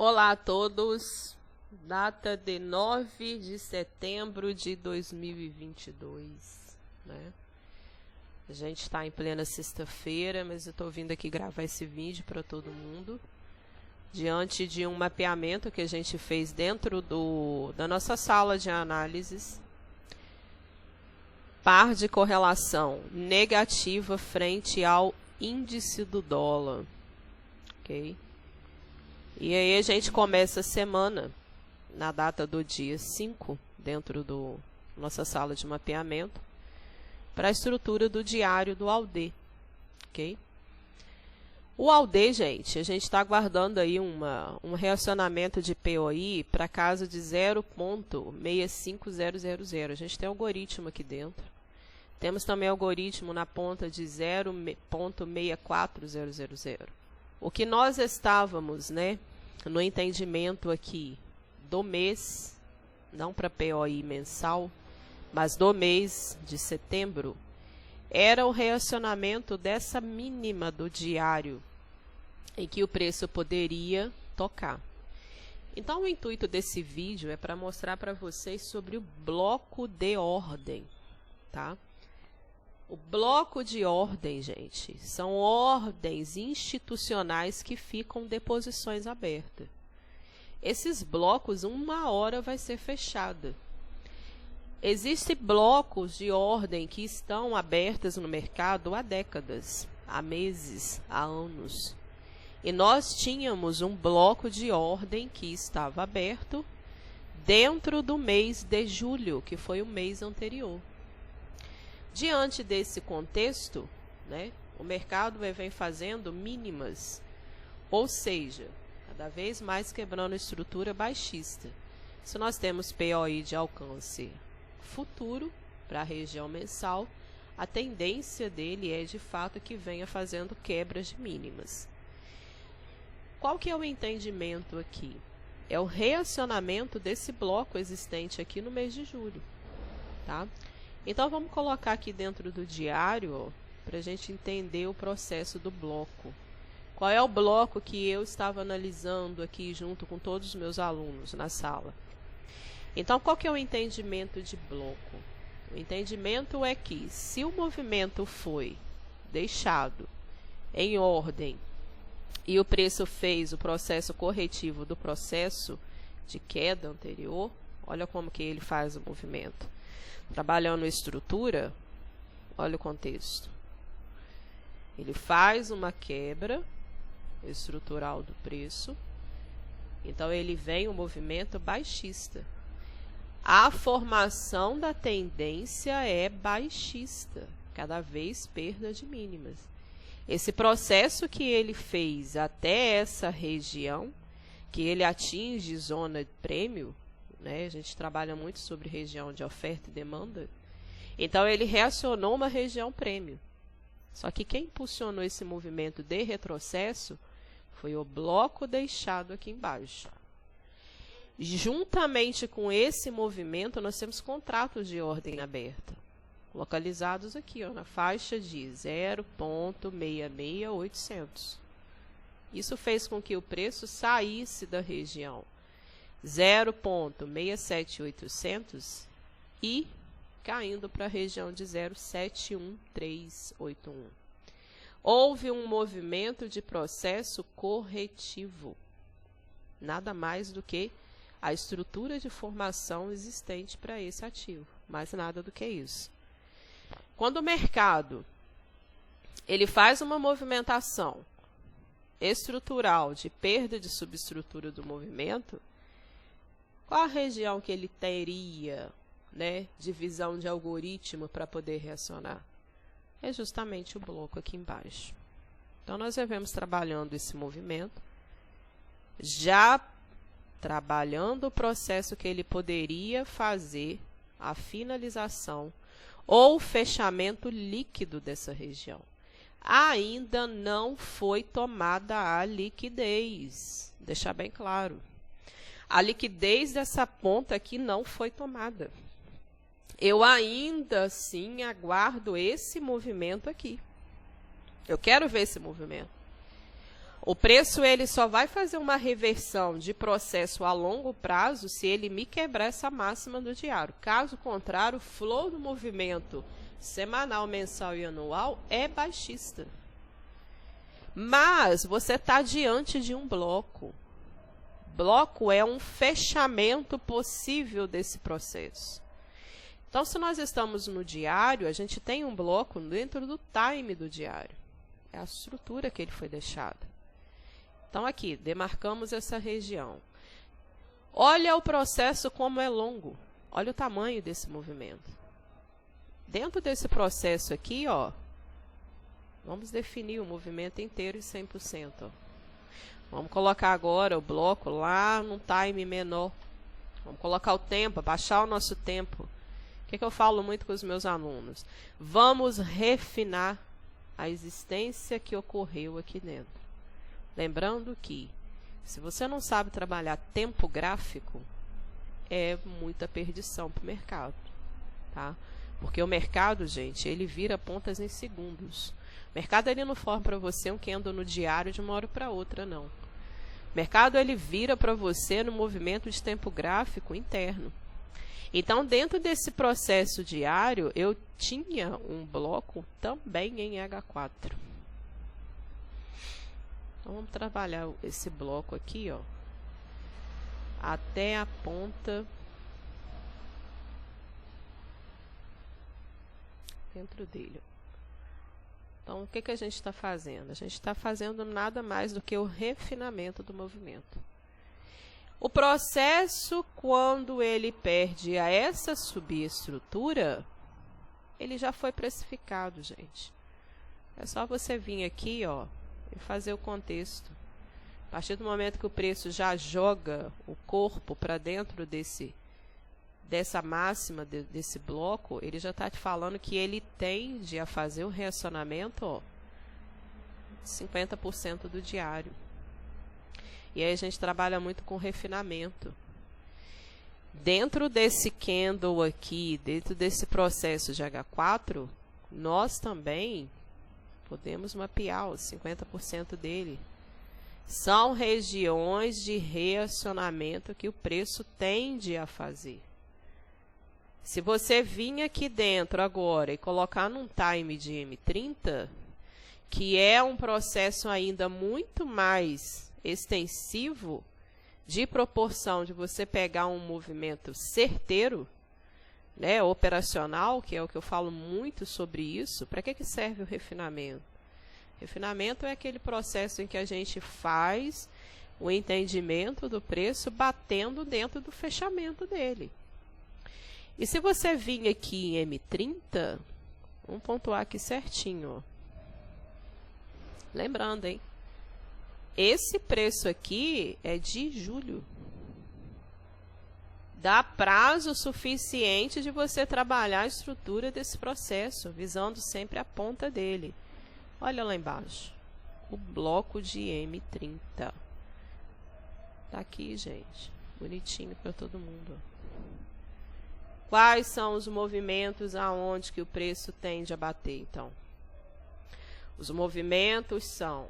Olá a todos, data de 9 de setembro de 2022, né? A gente está em plena sexta-feira, mas eu estou vindo aqui gravar esse vídeo para todo mundo, diante de um mapeamento que a gente fez dentro da nossa sala de análises, par de correlação negativa frente ao índice do dólar, ok? E aí a gente começa a semana, na data do dia 5, dentro da nossa sala de mapeamento, para a estrutura do diário do AUD, ok? O AUD, gente, a gente está aguardando aí um reacionamento de POI para casa de 0.65000. A gente tem algoritmo aqui dentro. Temos também algoritmo na ponta de 0.64000. O que nós estávamos, né, no entendimento aqui do mês, não para POI mensal, mas do mês de setembro, era o reacionamento dessa mínima do diário, em que o preço poderia tocar. Então, o intuito desse vídeo é para mostrar para vocês sobre o bloco de ordem, tá? O bloco de ordem, gente, são ordens institucionais que ficam de posições abertas. Esses blocos, uma hora vai ser fechada. Existem blocos de ordem que estão abertas no mercado há décadas, há meses, há anos. E nós tínhamos um bloco de ordem que estava aberto dentro do mês de julho, que foi o mês anterior. Diante desse contexto, né, o mercado vem fazendo mínimas, ou seja, cada vez mais quebrando a estrutura baixista. Se nós temos POI de alcance futuro para a região mensal, a tendência dele é de fato que venha fazendo quebras de mínimas. Qual que é o entendimento aqui? É o reacionamento desse bloco existente aqui no mês de julho, tá? Então, vamos colocar aqui dentro do diário para a gente entender o processo do bloco. Qual é o bloco que eu estava analisando aqui junto com todos os meus alunos na sala? Então, qual que é o entendimento de bloco? O entendimento é que se o movimento foi deixado em ordem e o preço fez o processo corretivo do processo de queda anterior, olha como que ele faz o movimento. Trabalhando estrutura, olha o contexto. Ele faz uma quebra estrutural do preço, então ele vem um movimento baixista. A formação da tendência é baixista, cada vez perda de mínimas. Esse processo que ele fez até essa região, que ele atinge zona de prêmio, né? A gente trabalha muito sobre região de oferta e demanda. Então, ele reacionou uma região prêmio. Só que quem impulsionou esse movimento de retrocesso foi o bloco deixado aqui embaixo. Juntamente com esse movimento, nós temos contratos de ordem aberta, localizados aqui, ó, na faixa de 0.66800. Isso fez com que o preço saísse da região 0.67800 e caindo para a região de 0.71381. Houve um movimento de processo corretivo, nada mais do que a estrutura de formação existente para esse ativo, mais nada do que isso. Quando o mercado ele faz uma movimentação estrutural de perda de subestrutura do movimento, qual a região que ele teria, né, divisão de algoritmo para poder reacionar? É justamente o bloco aqui embaixo. Então, nós vemos trabalhando esse movimento, já trabalhando o processo que ele poderia fazer a finalização ou fechamento líquido dessa região. Ainda não foi tomada a liquidez, deixar bem claro. A liquidez dessa ponta aqui não foi tomada. Eu ainda assim aguardo esse movimento aqui. Eu quero ver esse movimento. O preço ele só vai fazer uma reversão de processo a longo prazo se ele me quebrar essa máxima do diário. Caso contrário, o flow do movimento semanal, mensal e anual é baixista. Mas você está diante de um bloco. Bloco é um fechamento possível desse processo. Então, se nós estamos no diário, a gente tem um bloco dentro do time do diário. É a estrutura que ele foi deixado. Então, aqui, demarcamos essa região. Olha o processo como é longo. Olha o tamanho desse movimento. Dentro desse processo aqui, ó, vamos definir o movimento inteiro em 100%. Ó. Vamos colocar agora o bloco lá num time menor. Vamos colocar o tempo, abaixar o nosso tempo. O que eu falo muito com os meus alunos? Vamos refinar a existência que ocorreu aqui dentro. Lembrando que, se você não sabe trabalhar tempo gráfico, é muita perdição para o mercado. Tá? Porque o mercado, gente, ele vira pontas em segundos. O mercado ele não forma para você um candle no diário de uma hora para outra, não. O mercado ele vira para você no movimento de tempo gráfico interno. Então, dentro desse processo diário, eu tinha um bloco também em H4. Então, vamos trabalhar esse bloco aqui, ó, até a ponta dentro dele. Então, o que a gente está fazendo? A gente está fazendo nada mais do que o refinamento do movimento. O processo, quando ele perde a essa subestrutura, ele já foi precificado, gente. É só você vir aqui, ó, e fazer o contexto. A partir do momento que o preço já joga o corpo para dentro dessa máxima, desse bloco, ele já está te falando que ele tende a fazer o reacionamento, ó, 50% do diário. E aí a gente trabalha muito com refinamento. Dentro desse candle aqui, dentro desse processo de H4, nós também podemos mapear os 50% dele. São regiões de reacionamento que o preço tende a fazer. Se você vir aqui dentro agora e colocar num time de M30, que é um processo ainda muito mais extensivo, de proporção de você pegar um movimento certeiro, né, operacional, que é o que eu falo muito sobre isso. Para que serve o refinamento? Refinamento é aquele processo em que a gente faz o entendimento do preço batendo dentro do fechamento dele. E se você vir aqui em M30, vamos pontuar aqui certinho, ó. Lembrando, hein? Esse preço aqui é de julho. Dá prazo suficiente de você trabalhar a estrutura desse processo, visando sempre a ponta dele. Olha lá embaixo, o bloco de M30. Tá aqui, gente, bonitinho para todo mundo. Quais são os movimentos aonde que o preço tende a bater, então? Os movimentos são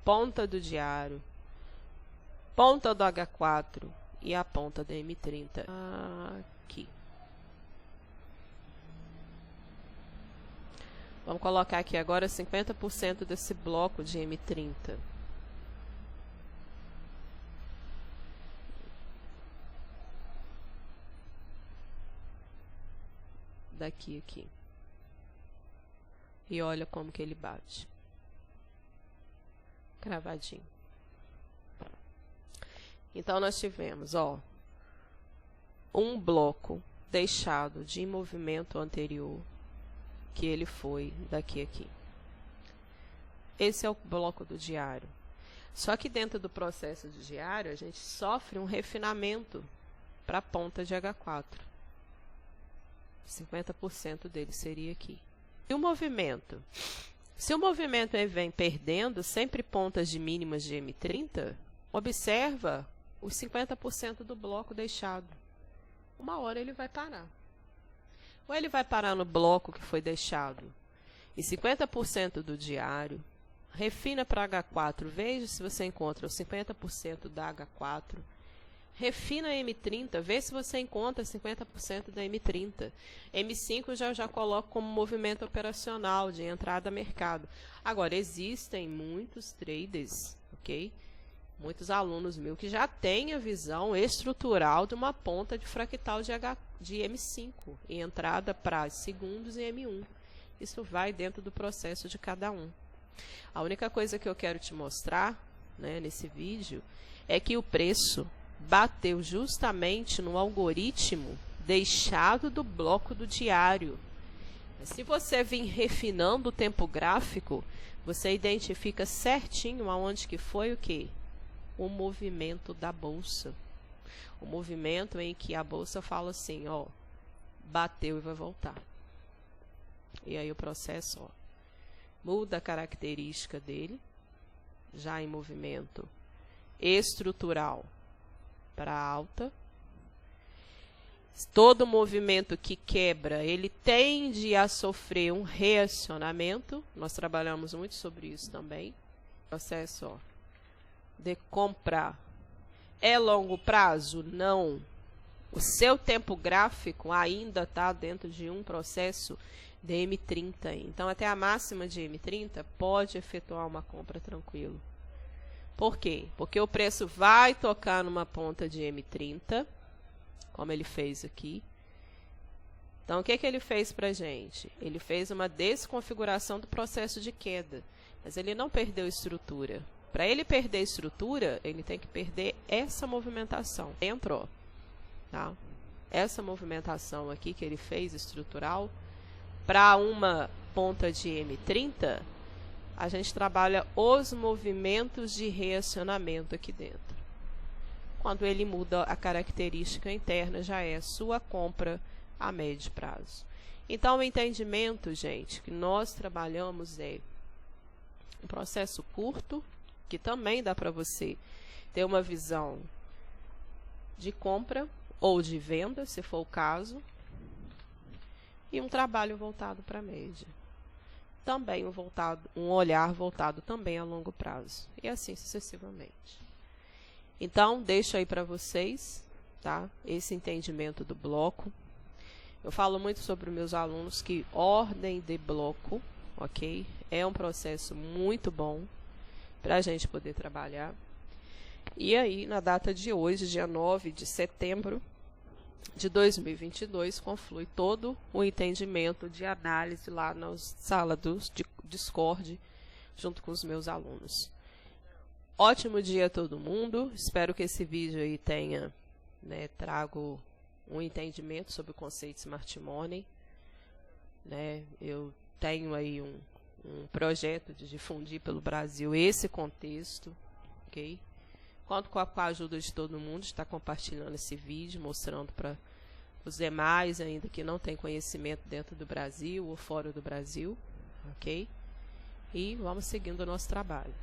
ponta do diário, ponta do H4 e a ponta da M30 aqui. Vamos colocar aqui agora 50% desse bloco de M30. Daqui aqui. E olha como que ele bate. Cravadinho. Então, nós tivemos, ó, um bloco deixado de movimento anterior, que ele foi daqui a aqui. Esse é o bloco do diário. Só que dentro do processo de diário, a gente sofre um refinamento para a ponta de H4. 50% dele seria aqui. E o movimento? Se o movimento vem perdendo sempre pontas de mínimas de M30, observa os 50% do bloco deixado. Uma hora ele vai parar. Ou ele vai parar no bloco que foi deixado em 50% do diário, refina para H4, veja se você encontra os 50% da H4. Refina a M30, vê se você encontra 50% da M30. M5 eu já coloco como movimento operacional de entrada a mercado. Agora, existem muitos traders, ok? Muitos alunos meus que já têm a visão estrutural de uma ponta de fractal de M5 e entrada para segundos e M1. Isso vai dentro do processo de cada um. A única coisa que eu quero te mostrar, né, nesse vídeo é que o preço bateu justamente no algoritmo deixado do bloco do diário. Se você vir refinando o tempo gráfico, você identifica certinho aonde que foi o quê? O movimento da bolsa. O movimento em que a bolsa fala assim, ó, bateu e vai voltar. E aí o processo, ó, muda a característica dele, já em movimento estrutural para alta. Todo movimento que quebra, ele tende a sofrer um reacionamento. Nós trabalhamos muito sobre isso também. Processo, ó, de comprar. É longo prazo? Não. O seu tempo gráfico ainda está dentro de um processo de M30. Então, até a máxima de M30 pode efetuar uma compra tranquilo. Por quê? Porque o preço vai tocar numa ponta de M30, como ele fez aqui. Então, o que ele fez para a gente? Ele fez uma desconfiguração do processo de queda, mas ele não perdeu estrutura. Para ele perder estrutura, ele tem que perder essa movimentação. Entrou, tá? Essa movimentação aqui que ele fez estrutural, para uma ponta de M30, a gente trabalha os movimentos de reacionamento aqui dentro. Quando ele muda a característica interna, já é sua compra a médio prazo. Então, o entendimento, gente, que nós trabalhamos é um processo curto, que também dá para você ter uma visão de compra ou de venda, se for o caso, e um trabalho voltado para a média. Também um olhar voltado também a longo prazo, e assim sucessivamente. Então, deixo aí para vocês, tá, esse entendimento do bloco. Eu falo muito sobre os meus alunos que ordem de bloco, ok? É um processo muito bom para a gente poder trabalhar. E aí, na data de hoje, dia 9 de setembro de 2022, conflui todo o entendimento de análise lá na sala do Discord, junto com os meus alunos. Ótimo dia a todo mundo. Espero que esse vídeo aí tenha, né, trago um entendimento sobre o conceito Smart Money. Né? Eu tenho aí um projeto de difundir pelo Brasil esse contexto, ok? Conto com a ajuda de todo mundo, está compartilhando esse vídeo, mostrando para os demais ainda que não tem conhecimento dentro do Brasil ou fora do Brasil, ok? E vamos seguindo o nosso trabalho.